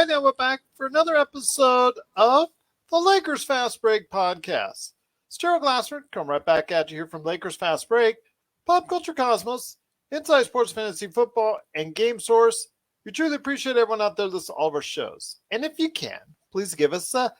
right, now we're back for another episode of the Lakers Fast Break podcast. It's Gerald Glassford, come right back at you here from Lakers Fast Break, Pop Culture Cosmos, Inside Sports Fantasy Football, and Game Source. We truly appreciate everyone out there listening to all of our shows. And if you can, please give us a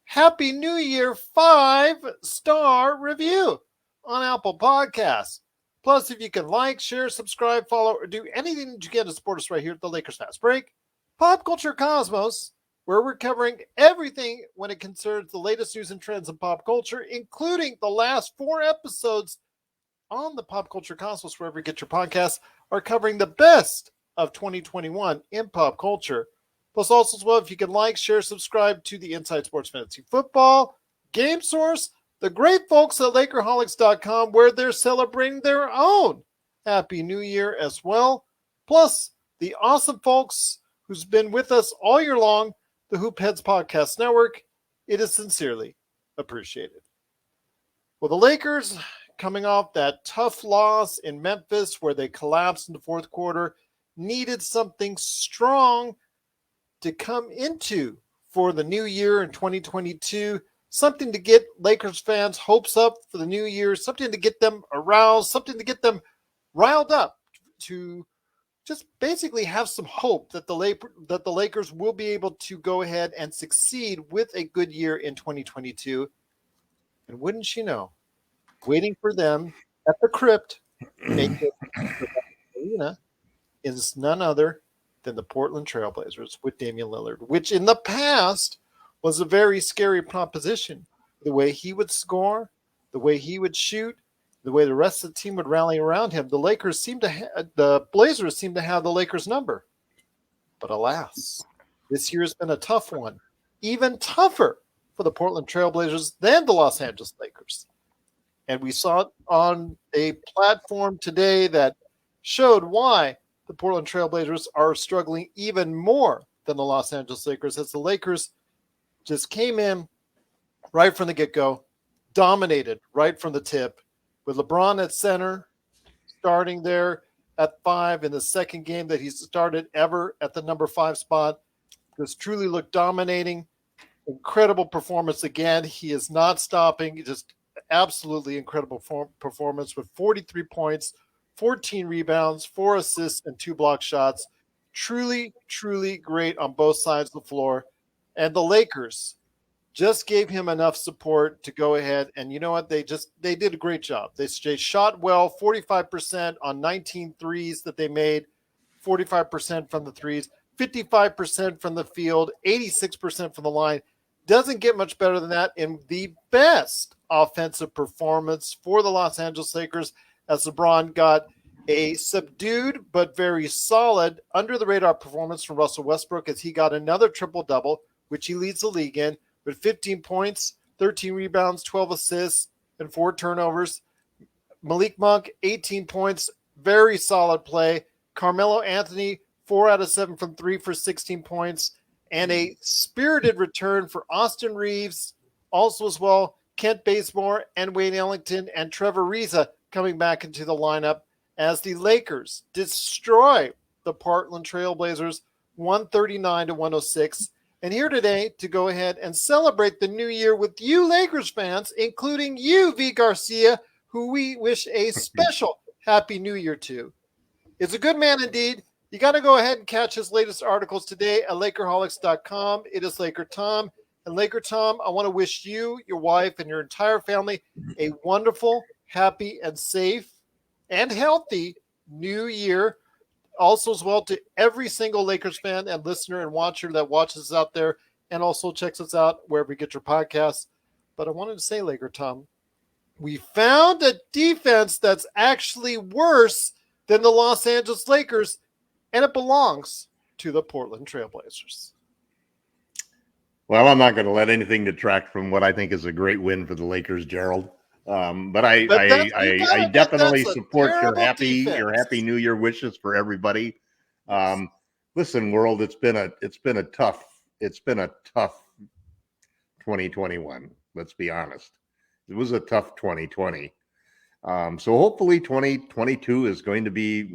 Happy New Year 5-star review on Apple Podcasts. Plus, if you can like, share, subscribe, follow, or do anything that you can to support us right here at the Lakers Fast Break, Pop Culture Cosmos, where we're covering everything when it concerns the latest news and trends in pop culture, including the last 4 episodes on the Pop Culture Cosmos, wherever you get your podcasts, are covering the best of 2021 in pop culture. Plus, also as well, if you can like, share, subscribe to the Inside Sports Fantasy Football, Game Source, the great folks at LakerHolics.com, where they're celebrating their own Happy New Year as well. Plus, the awesome folks who's been with us all year long, the Hoop Heads Podcast Network. It is sincerely appreciated. Well, the Lakers, coming off that tough loss in Memphis where they collapsed in the fourth quarter, needed something strong to come into for the new year in 2022. Something to get Lakers fans' hopes up for the new year, something to get them aroused, something to get them riled up to just basically have some hope that the Lakers will be able to go ahead and succeed with a good year in 2022. And wouldn't you know, waiting for them at the crypt, arena, is none other than the Portland Trailblazers with Damian Lillard, which in the past was a very scary proposition. The way he would score, the way he would shoot, the way the rest of the team would rally around him. The Blazers seem to have the Lakers number. But alas, this year has been a tough one. Even tougher for the Portland Trailblazers than the Los Angeles Lakers. And we saw it on a platform today that showed why the Portland Trailblazers are struggling even more than the Los Angeles Lakers, as the Lakers just came in right from the get-go, dominated right from the tip, with LeBron at center, starting there at 5 in the second game that he's started ever at the number 5 spot. Just truly looked dominating. Incredible performance again. He is not stopping. Just absolutely incredible performance with 43 points, 14 rebounds, 4 assists, and 2 block shots. Truly, truly great on both sides of the floor. And the Lakers just gave him enough support to go ahead. And you know what? They did a great job. They shot well, 45% on 19 threes that they made, 45% from the threes, 55% from the field, 86% from the line. Doesn't get much better than that in the best offensive performance for the Los Angeles Lakers, as LeBron got a subdued but very solid under-the-radar performance from Russell Westbrook, as he got another triple-double, which he leads the league in, with 15 points, 13 rebounds, 12 assists, and 4 turnovers. Malik Monk, 18 points, very solid play. Carmelo Anthony, 4 out of 7 from 3 for 16 points. And a spirited return for Austin Reeves, also as well, Kent Bazemore and Wayne Ellington and Trevor Ariza coming back into the lineup as the Lakers destroy the Portland Trailblazers 139-106. And here today to go ahead and celebrate the new year with you Lakers fans, including you, V. Garcia, who we wish a special Happy New Year to. It's a good man indeed. You got to go ahead and catch his latest articles today at LakerHolics.com. It is LakerTom. And LakerTom, I want to wish you, your wife, and your entire family a wonderful, happy, and safe, and healthy new year. Also as well to every single Lakers fan and listener and watcher that watches us out there and also checks us out wherever you get your podcasts. But I wanted to say, LakerTom, we found a defense that's actually worse than the Los Angeles Lakers, and it belongs to the Portland Trailblazers. Well, I'm not going to let anything detract from what I think is a great win for the Lakers, Gerald. But I definitely support your happy New Year wishes for everybody. Yes. Listen, world, it's been a tough 2021. Let's be honest. It was a tough 2020. So hopefully 2022 is going to be,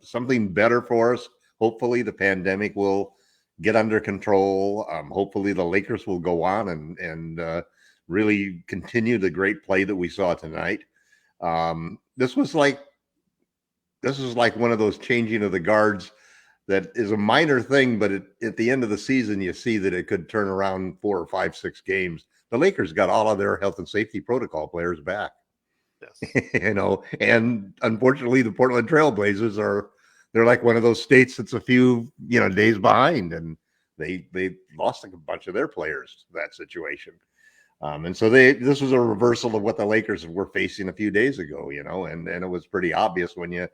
something better for us. Hopefully the pandemic will get under control. Hopefully the Lakers will go on and really continue the great play that we saw tonight. This was like one of those changing of the guards that is a minor thing, but at the end of the season, you see that it could turn around 4 or 5, 6 games. The Lakers got all of their health and safety protocol players back. Yes. And unfortunately, the Portland Trailblazers they're like one of those states that's a few, days behind, and they lost a bunch of their players to that situation. And so this was a reversal of what the Lakers were facing a few days ago, and it was pretty obvious when you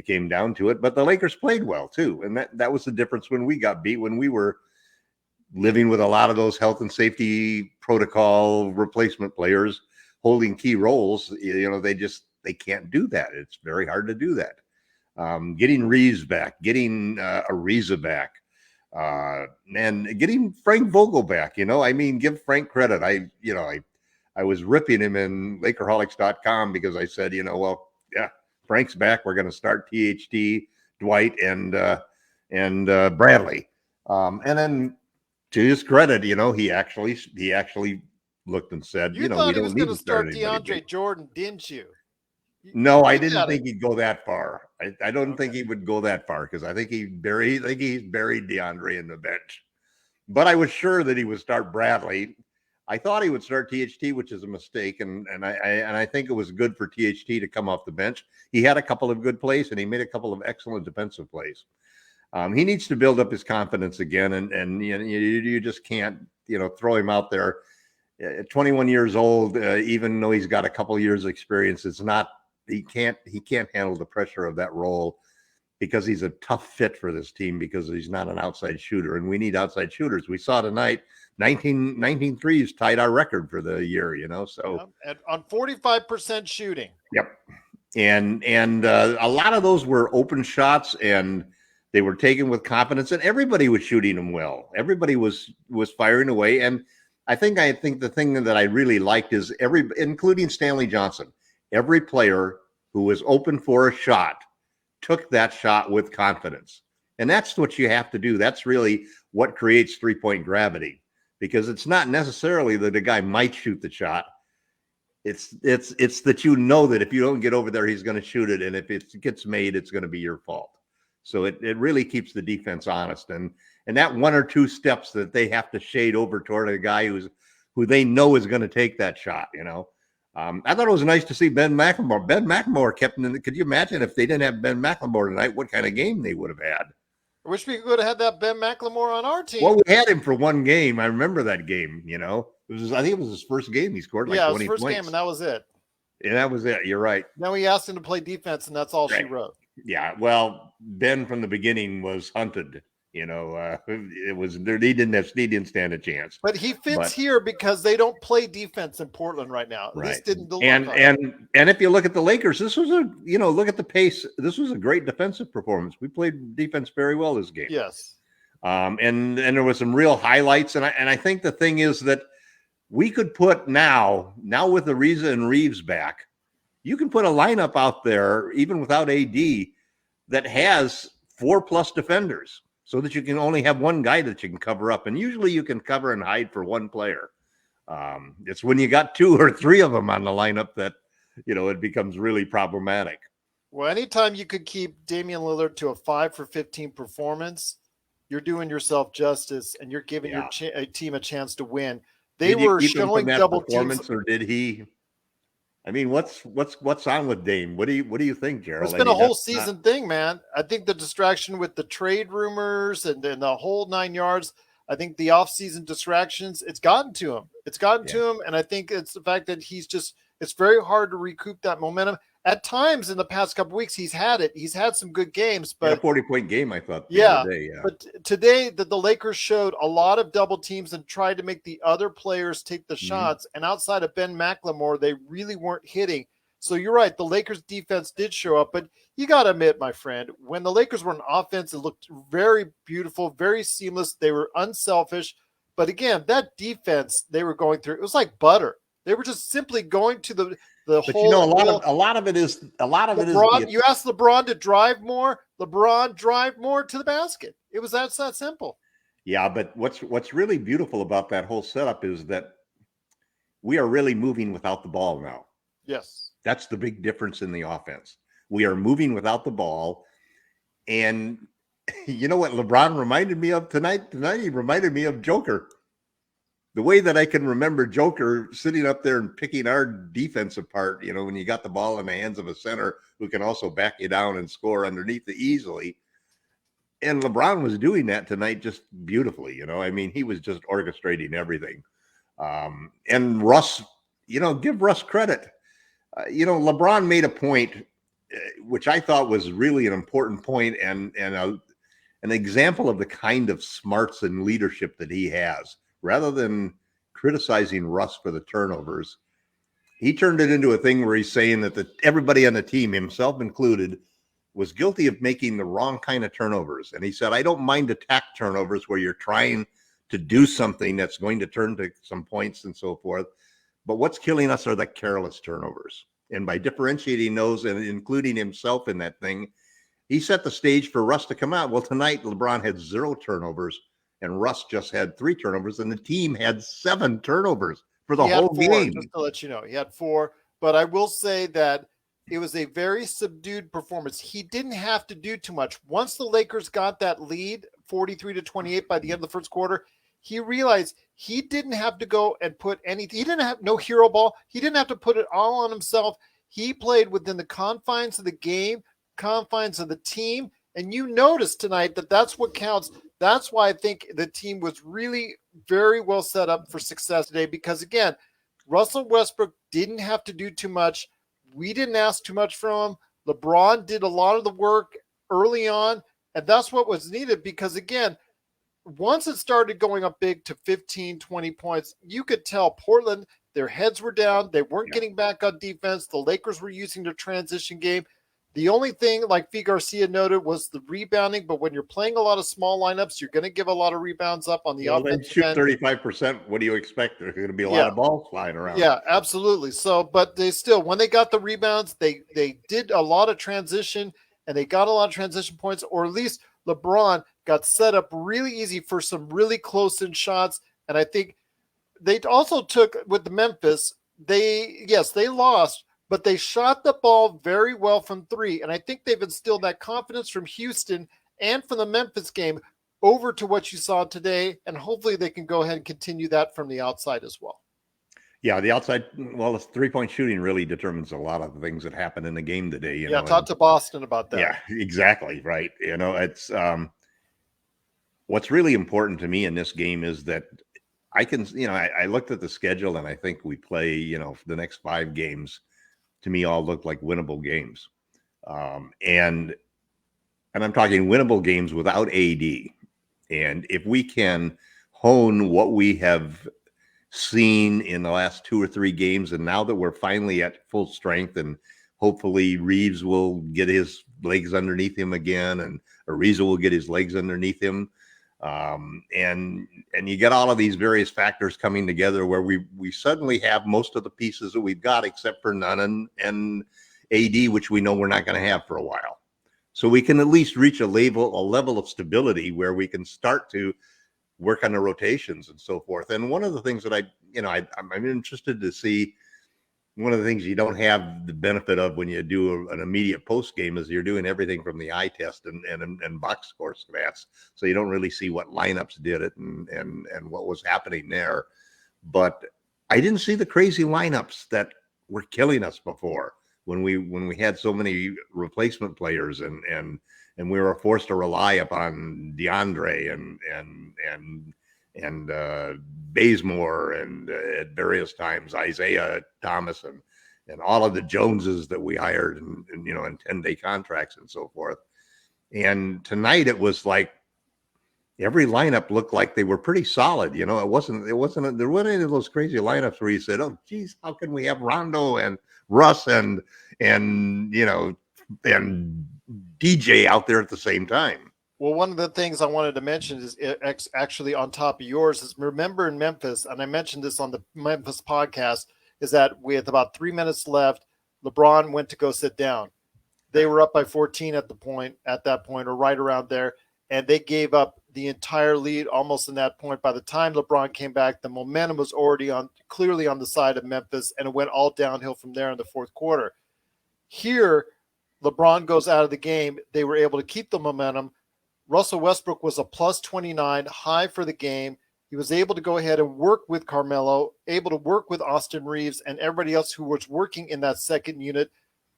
came down to it. But the Lakers played well too, and that was the difference when we got beat, when we were living with a lot of those health and safety protocol replacement players holding key roles. They can't do that. It's very hard to do that. Getting Reeves back, getting Ariza back, and getting Frank Vogel back. Give Frank credit. I was ripping him in Lakerholics.com because I said, Frank's back. We're going to start THT, Dwight, and Bradley. And then to his credit, he actually looked and said, we don't need to start DeAndre Jordan, didn't you? No, I didn't think he'd go that far. I don't think he would go that far because I think he's buried DeAndre in the bench. But I was sure that he would start Bradley. I thought he would start THT, which is a mistake, and I think it was good for THT to come off the bench. He had a couple of good plays, and he made a couple of excellent defensive plays. He needs to build up his confidence again, and you just can't throw him out there at 21 years old, even though he's got a couple of years experience. It's not. He can't handle the pressure of that role because he's a tough fit for this team because he's not an outside shooter, and we need outside shooters. We saw tonight 19 threes tied our record for the year, so on 45% shooting. Yep. And a lot of those were open shots, and they were taken with confidence, and everybody was shooting them well. Everybody was firing away. And I think the thing that I really liked is including Stanley Johnson, every player who was open for a shot took that shot with confidence. And that's what you have to do. That's really what creates three-point gravity, because it's not necessarily that the guy might shoot the shot. It's that that if you don't get over there, he's going to shoot it. And if it gets made, it's going to be your fault. So it really keeps the defense honest. And that 1 or 2 steps that they have to shade over toward a guy who they know is going to take that shot, I thought it was nice to see Ben McLemore. Ben McLemore kept in. Could you imagine if they didn't have Ben McLemore tonight, what kind of game they would have had? I wish we could have had that Ben McLemore on our team. Well, we had him for one game. I remember that game, I think it was his first game. He scored 20 points. Yeah, his first game, and that was it. And that was it. You're right. Then we asked him to play defense, and that's all she wrote. Yeah, well, Ben from the beginning was hunted. It was he didn't stand a chance. But he fits here because they don't play defense in Portland right now. At least didn't. And if you look at the Lakers, this was look at the pace. This was a great defensive performance. We played defense very well this game. Yes. And there was some real highlights, and I think the thing is that we could put now with Ariza and Reeves back, you can put a lineup out there even without AD that has 4+ defenders, so that you can only have one guy that you can cover up. And usually you can cover and hide for one player. It's when you got 2 or 3 of them on the lineup that, it becomes really problematic. Well, anytime you could keep Damian Lillard to a 5 for 15 performance, you're doing yourself justice, and you're giving your team a chance to win. They were showing double teams. Or did he? I mean, what's on with Dame? What do you think, Gerald? It's been a whole season thing, man. I think the distraction with the trade rumors and the whole 9 yards, I think the offseason distractions, it's gotten to him. And I think it's the fact that it's very hard to recoup that momentum. At times in the past couple of weeks, he's had it. He's had some good games, but a 40-point game, I thought. But today the Lakers showed a lot of double teams and tried to make the other players take the shots. And outside of Ben McLemore, they really weren't hitting. So you're right. The Lakers defense did show up, but you got to admit, my friend, when the Lakers were on offense, it looked very beautiful, very seamless. They were unselfish. But again, that defense they were going through, it was like butter. They were just simply going to the but whole. A lot of it is LeBron. You asked LeBron to drive more. LeBron drive more to the basket. It was that simple. Yeah, but what's really beautiful about that whole setup is that we are really moving without the ball now. Yes, that's the big difference in the offense. We are moving without the ball, and you know what LeBron reminded me of tonight? Tonight he reminded me of Joker. The way that I can remember Joker sitting up there and picking our defense apart, when you got the ball in the hands of a center who can also back you down and score underneath it easily. And LeBron was doing that tonight just beautifully. I mean, he was just orchestrating everything. And Russ, give Russ credit. LeBron made a point, which I thought was really an important point and an example of the kind of smarts and leadership that he has. Rather than criticizing Russ for the turnovers, he turned it into a thing where he's saying that everybody on the team, himself included, was guilty of making the wrong kind of turnovers. And he said, I don't mind attack turnovers where you're trying to do something that's going to turn to some points and so forth. But what's killing us are the careless turnovers. And by differentiating those and including himself in that thing, he set the stage for Russ to come out. Well, tonight, LeBron had 0 turnovers, and Russ just had 3 turnovers, and the team had 7 turnovers for the whole game. Just to let you know, he had 4. But I will say that it was a very subdued performance. He didn't have to do too much. Once the Lakers got that lead, 43-28 by the end of the first quarter, he realized he didn't have to go and put anything. He didn't have no hero ball. He didn't have to put it all on himself. He played within the confines of the game, confines of the team. And you noticed tonight that that's what counts. That's why I think the team was really very well set up for success today because, again, Russell Westbrook didn't have to do too much. We didn't ask too much from him. LeBron did a lot of the work early on, and that's what was needed because, again, once it started going up big to 15, 20 points, you could tell Portland, their heads were down. They weren't getting back on defense. The Lakers were using their transition game. The only thing, like Fee Garcia noted, was the rebounding. But when you're playing a lot of small lineups, you're going to give a lot of rebounds up on the offensive shoot 35%. What do you expect? There's going to be a lot of balls flying around. Yeah, absolutely. So, but they still, when they got the rebounds, they did a lot of transition, and they got a lot of transition points, or at least LeBron got set up really easy for some really close-in shots. And I think they also took, with the Memphis, they lost, but they shot the ball very well from 3. And I think they've instilled that confidence from Houston and from the Memphis game over to what you saw today. And hopefully they can go ahead and continue that from the outside as well. Yeah, the outside, well, the 3-point shooting really determines a lot of the things that happen in the game today. Talk to Boston about that. Yeah, exactly. Right. It's what's really important to me in this game is that I can, I looked at the schedule and I think we play, the next 5 games to me all look like winnable games. And I'm talking winnable games without AD. And if we can hone what we have seen in the last 2 or 3 games, and now that we're finally at full strength, and hopefully Reeves will get his legs underneath him again, and Ariza will get his legs underneath him. And you get all of these various factors coming together where we suddenly have most of the pieces that we've got, except for Nunn and AD, which we know we're not going to have for a while. So we can at least reach a level of stability where we can start to work on the rotations and so forth. And one of the things that I'm interested to see, one of the things you don't have the benefit of when you do an immediate post game is you're doing everything from the eye test and box score stats. So you don't really see what lineups did it and what was happening there. But I didn't see the crazy lineups that were killing us before when we had so many replacement players and we were forced to rely upon DeAndre and Bazemore and at various times Isaiah Thomas and all of the Joneses that we hired and 10-day contracts and so forth. And tonight it was like every lineup looked like they were pretty solid. There wasn't any of those crazy lineups where you said, oh geez, how can we have Rondo and Russ and DJ out there at the same time? Well, one of the things I wanted to mention is actually on top of yours is, remember in Memphis, and I mentioned this on the Memphis podcast, is that with about 3 minutes left, LeBron went to go sit down. They were up by 14 at that point, or right around there, and they gave up the entire lead almost in that point. By the time LeBron came back, the momentum was already clearly on the side of Memphis, and it went all downhill from there in the fourth quarter. Here, LeBron goes out of the game. They were able to keep the momentum. Russell Westbrook was a plus 29 high for the game. He was able to go ahead and work with Carmelo, able to work with Austin Reeves and everybody else who was working in that second unit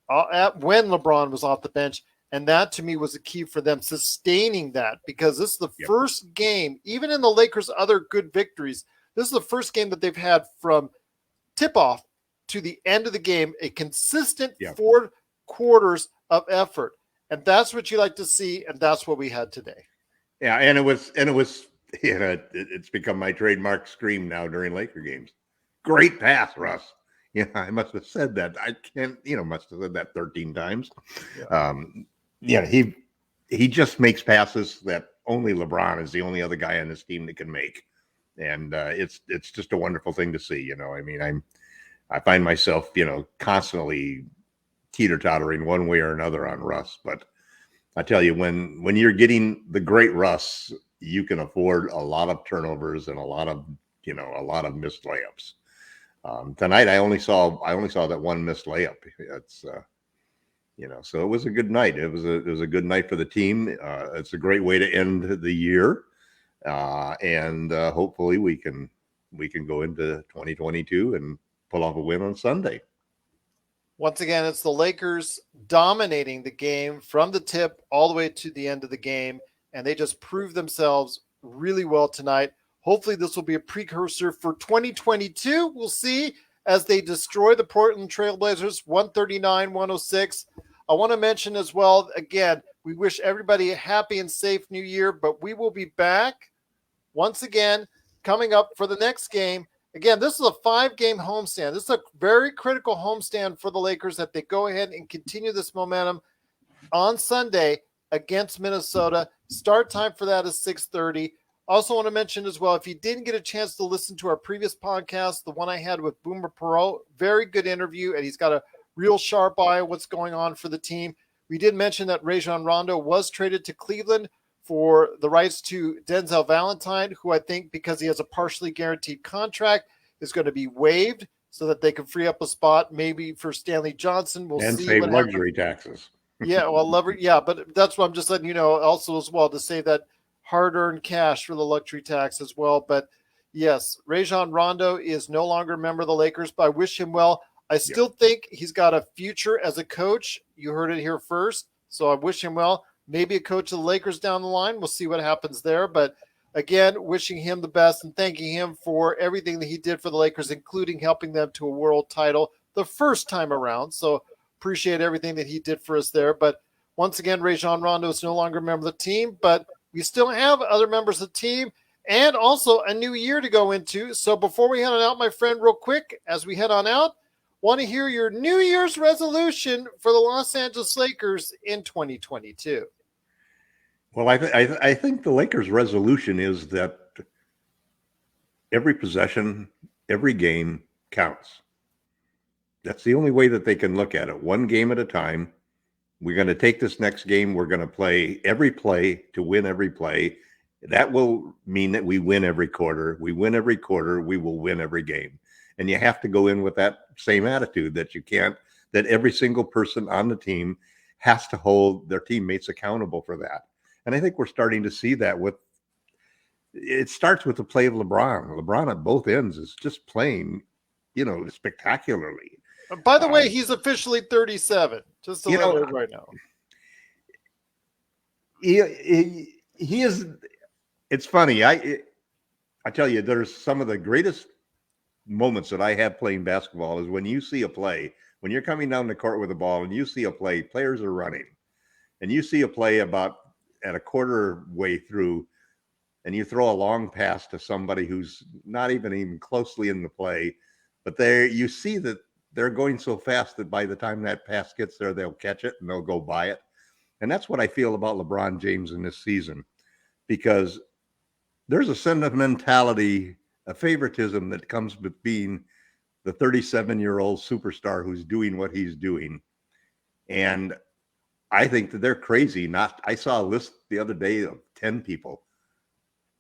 when LeBron was off the bench. And that, to me, was the key for them sustaining that, because this is the first game, even in the Lakers' other good victories, this is the first game that they've had from tip-off to the end of the game, a consistent 4 quarters of effort. And that's what you like to see, and that's what we had today. Yeah, and it was, it's become my trademark scream now during Laker games. Great pass, Russ. I must have said that. Must have said that 13 times. Yeah. He just makes passes that only LeBron is the only other guy on this team that can make. And it's just a wonderful thing to see. I find myself, constantly teeter-tottering one way or another on Russ. But I tell you, when you're getting the great Russ, you can afford a lot of turnovers and a lot of missed layups. Tonight, I only saw that one missed layup. It's so it was a good night. It was a good night for the team. It's a great way to end the year, and hopefully we can go into 2022 and pull off a win on Sunday. Once again, it's the Lakers dominating the game from the tip all the way to the end of the game, and they just proved themselves really well tonight. Hopefully this will be a precursor for 2022. We'll see, as they destroy the Portland Trailblazers 139-106. I want to mention as well, again, we wish everybody a happy and safe new year, but we will be back once again coming up for the next game. Again, this is a 5-game homestand. This is a very critical homestand for the Lakers, that they go ahead and continue this momentum on Sunday against Minnesota. Start time for that is 6:30. Also want to mention as well, if you didn't get a chance to listen to our previous podcast, the one I had with Boomer Perot, very good interview, and he's got a real sharp eye on what's going on for the team. We did mention that Rajon Rondo was traded to Cleveland for the rights to Denzel Valentine, who I think, because he has a partially guaranteed contract, is going to be waived so that they can free up a spot maybe for Stanley Johnson. We'll and see save what luxury taxes. But that's what I'm just letting you know also as well, to save that hard-earned cash for the luxury tax as well. But yes, Rajon Rondo is no longer a member of the Lakers, but I wish him well. I still think he's got a future as a coach. You heard it here first. So I wish him well. Maybe a coach of the Lakers down the line. We'll see what happens there. But again, wishing him the best and thanking him for everything that he did for the Lakers, including helping them to a world title the first time around. So appreciate everything that he did for us there. But once again, Rajon Rondo is no longer a member of the team, but we still have other members of the team and also a new year to go into. So before we head on out, my friend, real quick, as we head on out, want to hear your New Year's resolution for the Los Angeles Lakers in 2022. Well, I think the Lakers' resolution is that every possession, every game counts. That's the only way that they can look at it, one game at a time. We're going to take this next game. We're going to play every play to win every play. That will mean that we win every quarter. We win every quarter. We will win every game. And you have to go in with that same attitude, that every single person on the team has to hold their teammates accountable for that. And I think we're starting to see that it starts with the play of LeBron. LeBron at both ends is just playing, spectacularly. By the way, he's officially 37, just to let everybody know. He is, it's funny. I tell you, there's some of the greatest moments that I have playing basketball is when you see a play, when you're coming down the court with the ball and you see a play, players are running, and you see a play about at a quarter way through, and you throw a long pass to somebody who's not even closely in the play, but you see that they're going so fast that by the time that pass gets there, they'll catch it and they'll go by it. And that's what I feel about LeBron James in this season, because there's a sentimentality, a favoritism that comes with being the 37-year-old superstar who's doing what he's doing. And I think that they're crazy. I saw a list the other day of 10 people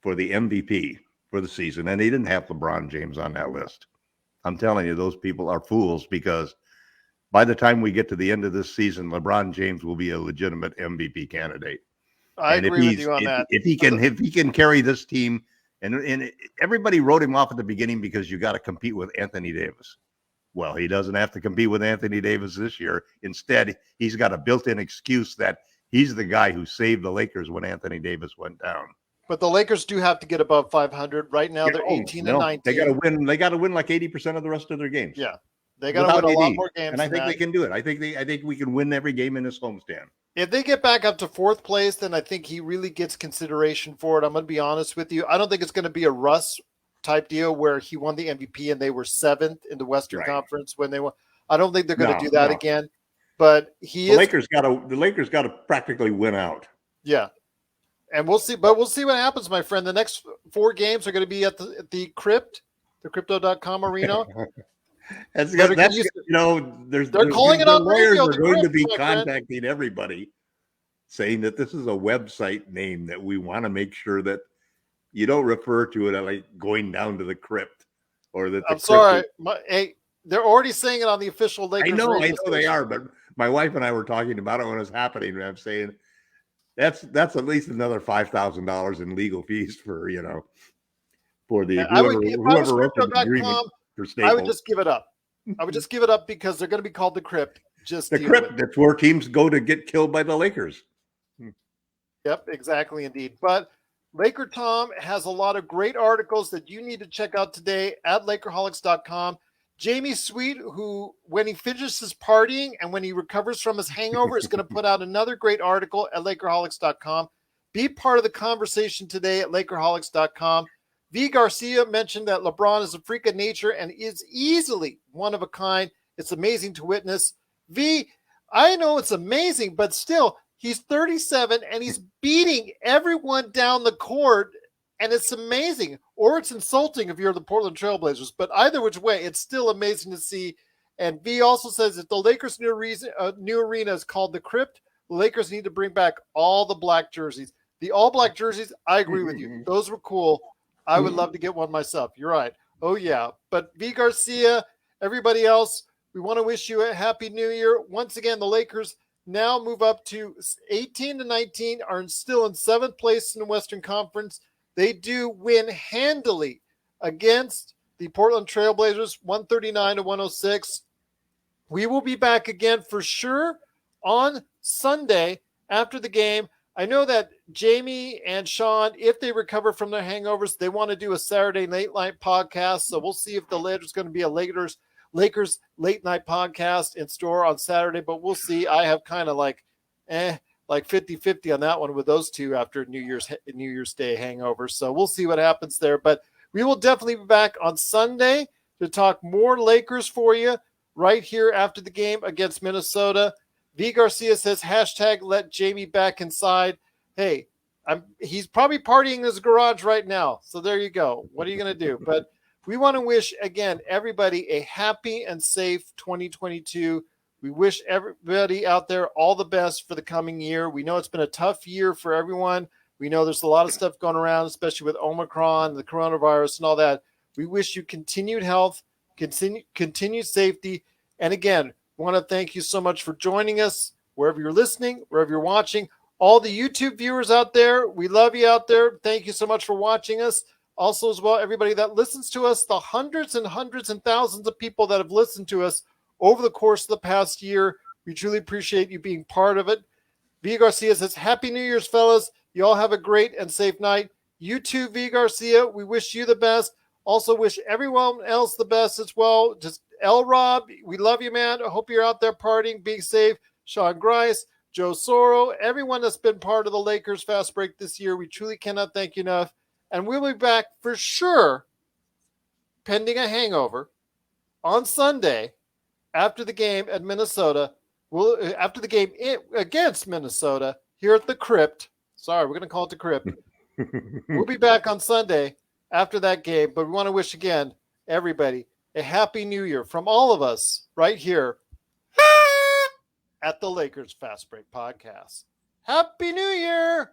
for the MVP for the season, and they didn't have LeBron James on that list. I'm telling you, those people are fools, because by the time we get to the end of this season, LeBron James will be a legitimate MVP candidate. I agree with you on that. If he can carry this team, and everybody wrote him off at the beginning because you got to compete with Anthony Davis. Well, he doesn't have to compete with Anthony Davis this year. Instead, he's got a built-in excuse that he's the guy who saved the Lakers when Anthony Davis went down. But the Lakers do have to get above 500 right now. They're 18 and 19. They got to win. They got to win like 80% of the rest of their games. Yeah, they got to win a lot more games. And I think they can do it. I think we can win every game in this homestand. If they get back up to fourth place, then I think he really gets consideration for it. I'm going to be honest with you. I don't think it's going to be a Russ type deal where he won the MVP and they were seventh in the Western Conference when they won. I don't think they're going to do that again. But the Lakers got to practically win out. Yeah. And we'll see, but we'll see what happens, my friend. The next 4 games are going to be at the Crypt, the Crypto.com arena. They're calling it on lawyers radio. Are going to be contacting everybody, saying that this is a website name that we want to make sure that you don't refer to it as like going down to the crypt or that. I'm sorry, they're already saying it on the official Lakers. I know they are, but my wife and I were talking about it when it was happening, and I'm saying that's at least another $5,000 in legal fees for for the whoever wrote the agreement for Staples. I would just give it up. I would just give it up because they're going to be called the Crypt. The Crypt. That's where teams go to get killed by the Lakers. Yep, exactly, indeed. But LakerTom has a lot of great articles that you need to check out today at LakerHolics.com. Jamie Sweet, who, when he finishes partying and when he recovers from his hangover, is going to put out another great article at LakerHolics.com. Be part of the conversation today at LakerHolics.com. V. Garcia mentioned that LeBron is a freak of nature and is easily one of a kind. It's amazing to witness. V, I know it's amazing, but still, he's 37 and he's beating everyone down the court. And it's amazing, or it's insulting if you're the Portland Trailblazers. But either which way, it's still amazing to see. And V also says that the Lakers' new arena is called the Crypt. The Lakers need to bring back all the black jerseys. The all-black jerseys, I agree with you. Those were cool. I would love to get one myself. You're right. Oh, yeah. But V. Garcia, everybody else, we want to wish you a happy new year. Once again, the Lakers now move up to 18 to 19, are still in 7th place in the Western Conference. They do win handily against the Portland Trailblazers, 139 to 106. We will be back again for sure on Sunday after the game. I know that Jamie and Sean, if they recover from their hangovers, they want to do a Saturday late night podcast. So we'll see if there's going to be a Lakers late night podcast in store on Saturday, but we'll see. I have kind of like 50-50 on that one with those two after New Year's Day hangovers. So we'll see what happens there. But we will definitely be back on Sunday to talk more Lakers for you right here after the game against Minnesota. V. Garcia says, #let Jamie back inside. Hey, he's probably partying in his garage right now. So there you go. What are you going to do? But we want to wish, again, everybody a happy and safe 2022. We wish everybody out there all the best for the coming year. We know it's been a tough year for everyone. We know there's a lot of stuff going around, especially with Omicron, the coronavirus, and all that. We wish you continued health, continued safety. And again, want to thank you so much for joining us, wherever you're listening, wherever you're watching. All the YouTube viewers out there, we love you out there. Thank you so much for watching us. Also, as well, everybody that listens to us, the hundreds and hundreds and thousands of people that have listened to us over the course of the past year. We truly appreciate you being part of it. V. Garcia says, Happy New Year's, fellas. You all have a great and safe night. You too, V. Garcia. We wish you the best. Also wish everyone else the best as well. Just L. Rob, we love you, man. I hope you're out there partying, being safe. Sean Grice, Joe Soro, everyone that's been part of the Lakers Fast Break this year. We truly cannot thank you enough. And we'll be back for sure, pending a hangover, on Sunday after the game at Minnesota. After the game against Minnesota here at the Crypt. Sorry, we're going to call it the Crypt. We'll be back on Sunday after that game. But we want to wish, again, everybody a happy new year from all of us right here at the Lakers Fast Break Podcast. Happy New Year!